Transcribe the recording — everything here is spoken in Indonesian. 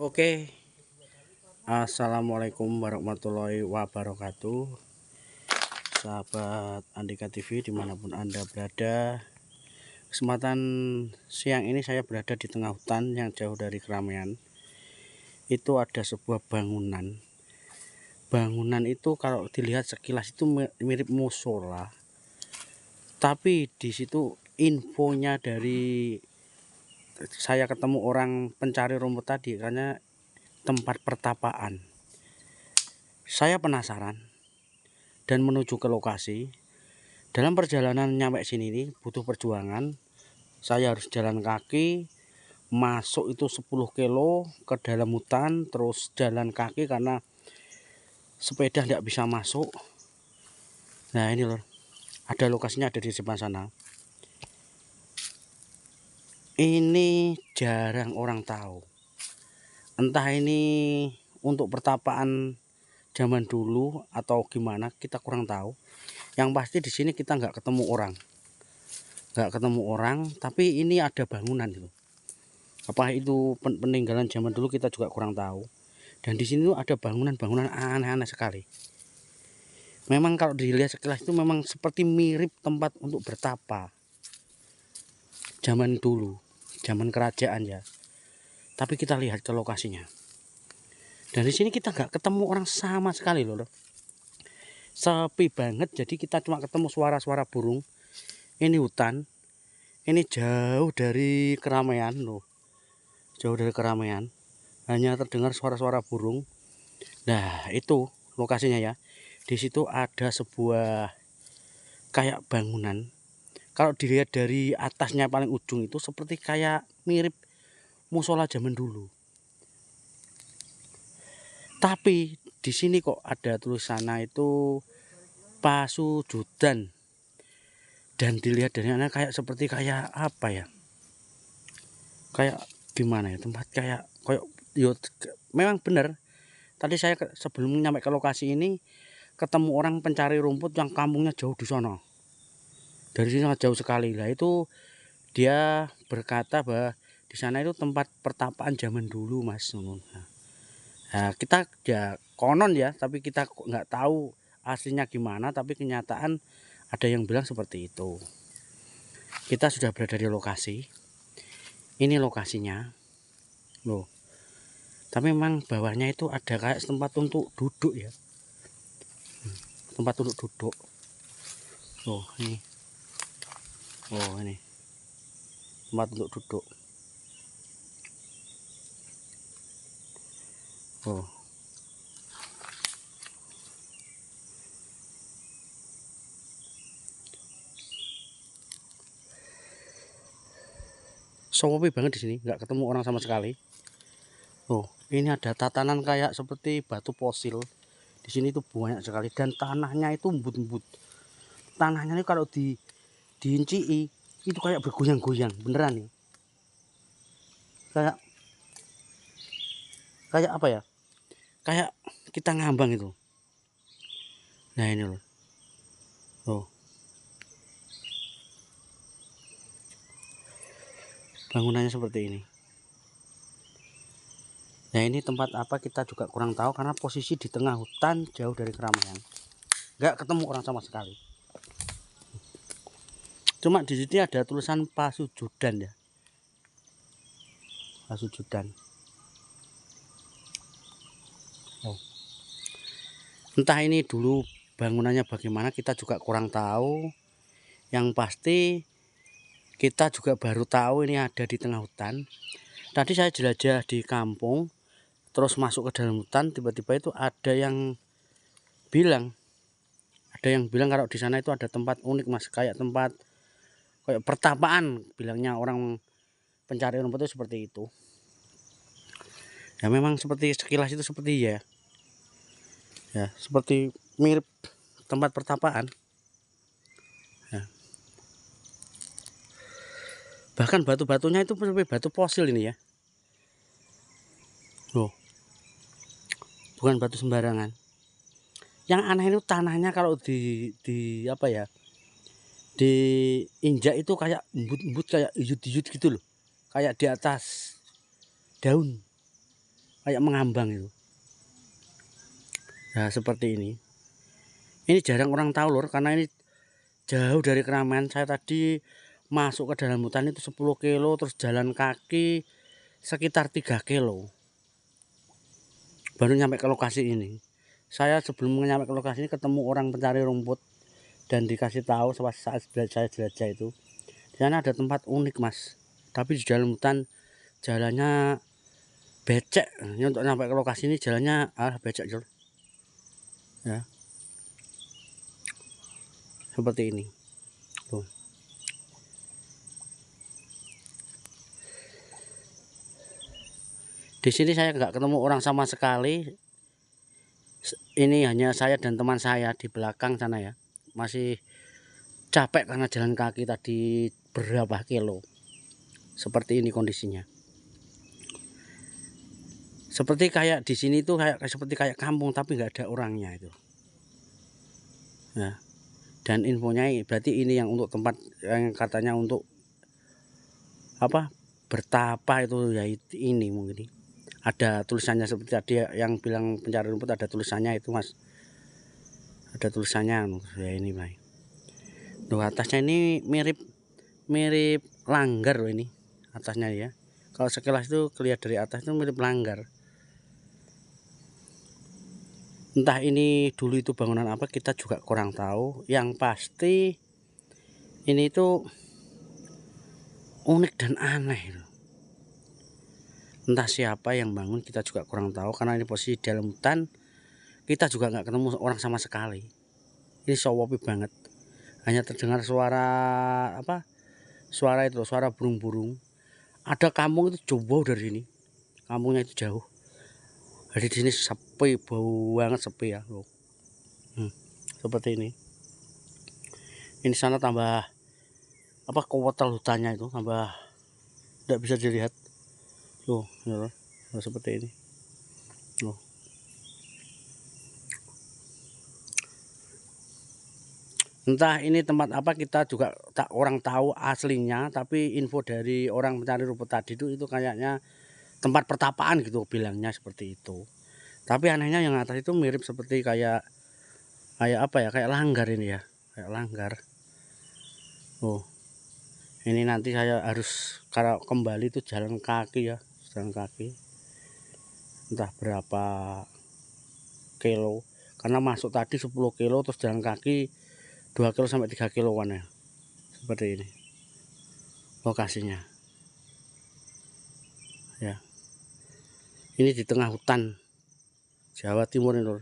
Oke, assalamualaikum warahmatullahi wabarakatuh, sahabat Andika TV dimanapun Anda berada. Kesempatan siang ini saya berada di tengah hutan yang jauh dari keramaian. Itu ada sebuah bangunan. Bangunan itu kalau dilihat sekilas itu mirip musola, tapi di situ infonya dari saya ketemu orang pencari rumput tadi karena tempat pertapaan. Saya penasaran dan menuju ke lokasi. Dalam perjalanan nyampe sini nih butuh perjuangan. Saya harus jalan kaki, masuk itu 10 kilo ke dalam hutan, terus jalan kaki karena sepeda tidak bisa masuk. Nah ini loh, ada lokasinya ada di depan sana. Ini jarang orang tahu. Entah ini untuk pertapaan zaman dulu atau gimana, kita kurang tahu. Yang pasti di sini kita nggak ketemu orang, tapi ini ada bangunan itu. Apa itu peninggalan zaman dulu kita juga kurang tahu. Dan di sini tuh ada bangunan-bangunan aneh-aneh sekali. Memang kalau dilihat sekilas itu memang seperti mirip tempat untuk bertapa zaman dulu, zaman kerajaan ya. Tapi kita lihat ke lokasinya. Dan di sini kita nggak ketemu orang sama sekali loh. Sepi banget, jadi kita cuma ketemu suara-suara burung. Ini hutan, ini jauh dari keramaian loh. Jauh dari keramaian, hanya terdengar suara-suara burung. Nah itu lokasinya ya. Di situ ada sebuah kayak bangunan. Kalau dilihat dari atasnya paling ujung itu seperti kayak mirip musola zaman dulu. Tapi di sini kok ada tulisannya itu Pasujudan. Dan dilihat dari sana kayak seperti kayak apa ya? Kayak gimana ya, tempat kayak yo, memang benar. Tadi saya sebelum nyampe ke lokasi ini ketemu orang pencari rumput yang kampungnya jauh di sana. Dari sini sangat jauh sekali. Lah itu dia berkata bahwa di sana itu tempat pertapaan zaman dulu, Mas. Nah, kita ya konon ya, tapi kita nggak tahu aslinya gimana. Tapi kenyataan ada yang bilang seperti itu. Kita sudah berada di lokasi. Ini lokasinya, loh. Tapi memang bawahnya itu ada kayak tempat untuk duduk ya, tempat untuk duduk. Oh ini, oh ini tempat untuk duduk. Oh. Sepi banget di sini, nggak ketemu orang sama sekali. Oh, ini ada tatanan kayak seperti batu fosil. Di sini itu banyak sekali dan tanahnya itu embut-embut. Tanahnya ini kalau diinci itu kayak bergoyang-goyang, beneran nih. Kayak kayak apa ya? Kayak kita ngambang itu. Nah, ini loh. Oh, bangunannya seperti ini. Nah, ini tempat apa kita juga kurang tahu karena posisi di tengah hutan jauh dari keramaian. Nggak ketemu orang sama sekali. Cuma di sini ada tulisan Pasujudan ya. Pasujudan. Oh. Entah ini dulu bangunannya bagaimana kita juga kurang tahu. Yang pasti kita juga baru tahu ini ada di tengah hutan. Tadi saya jelajah di kampung, terus masuk ke dalam hutan, tiba-tiba itu bilang, ada yang bilang kalau di sana itu ada tempat unik, Mas, kayak tempat kayak pertapaan, bilangnya orang pencari rumput itu seperti itu. Ya memang seperti sekilas itu seperti ya seperti mirip tempat pertapaan. Ya. Bahkan batu-batunya itu seperti batu fosil ini ya. Loh, bukan batu sembarangan. Yang aneh itu tanahnya kalau di apa ya? Diinjak itu kayak embut-embut, kayak iyut-iyut gitu loh. Kayak di atas daun. kayak mengambang itu. Nah seperti ini jarang orang tahu lur, karena ini jauh dari keramaian. Saya tadi masuk ke dalam hutan itu 10 kilo, terus jalan kaki sekitar 3 kilo baru nyampe ke lokasi ini. Saya sebelum nyampe ke lokasi ini ketemu orang pencari rumput dan dikasih tahu saat saya jelajah itu, di sana ada tempat unik mas, tapi di dalam hutan jalannya becek. Ini untuk nyampe ke lokasi ini jalannya becek lur. Ya seperti ini tuh. Di sini saya nggak ketemu orang sama sekali. Ini hanya saya dan teman saya di belakang sana ya. Masih capek karena jalan kaki tadi berapa kilo. Seperti ini kondisinya. Seperti kayak di sini tuh seperti kayak kampung tapi nggak ada orangnya itu. Nah, dan infonya berarti ini yang untuk tempat yang katanya untuk apa bertapa itu ya ini mungkin. Ada tulisannya seperti tadi yang bilang pencari rumput, ada tulisannya itu mas, ada tulisannya ya ini mas. Loh atasnya ini mirip langgar loh ini atasnya ya. Kalau sekilas itu kelihatan dari atas itu mirip langgar. Entah ini dulu itu bangunan apa kita juga kurang tahu. Yang pasti ini itu unik dan aneh. Entah siapa yang bangun kita juga kurang tahu, karena ini posisi dalam hutan. Kita juga nggak ketemu orang sama sekali. Ini sowopi banget. Hanya terdengar suara apa? Suara itu, suara burung-burung. Ada kampung itu jauh dari sini. Kampungnya itu jauh. Jadi di sini sepi, bau banget sepi ya. Seperti ini. Ini sana tambah apa kuotal hutannya itu tambah tidak bisa dilihat. Tuh, ya, seperti ini. Tuh. Entah ini tempat apa kita juga tak orang tahu aslinya, tapi info dari orang mencari rumput tadi itu kayaknya tempat pertapaan gitu bilangnya seperti itu. Tapi anehnya yang atas itu mirip seperti kayak apa ya, kayak langgar ini ya, kayak langgar. Oh, ini nanti saya harus kalau kembali itu jalan kaki ya, jalan kaki. Entah berapa kilo, karena masuk tadi 10 kilo terus jalan kaki 2 kilo sampai 3 kiloan ya. Seperti ini lokasinya ya. Ini di tengah hutan Jawa Timur ini lur.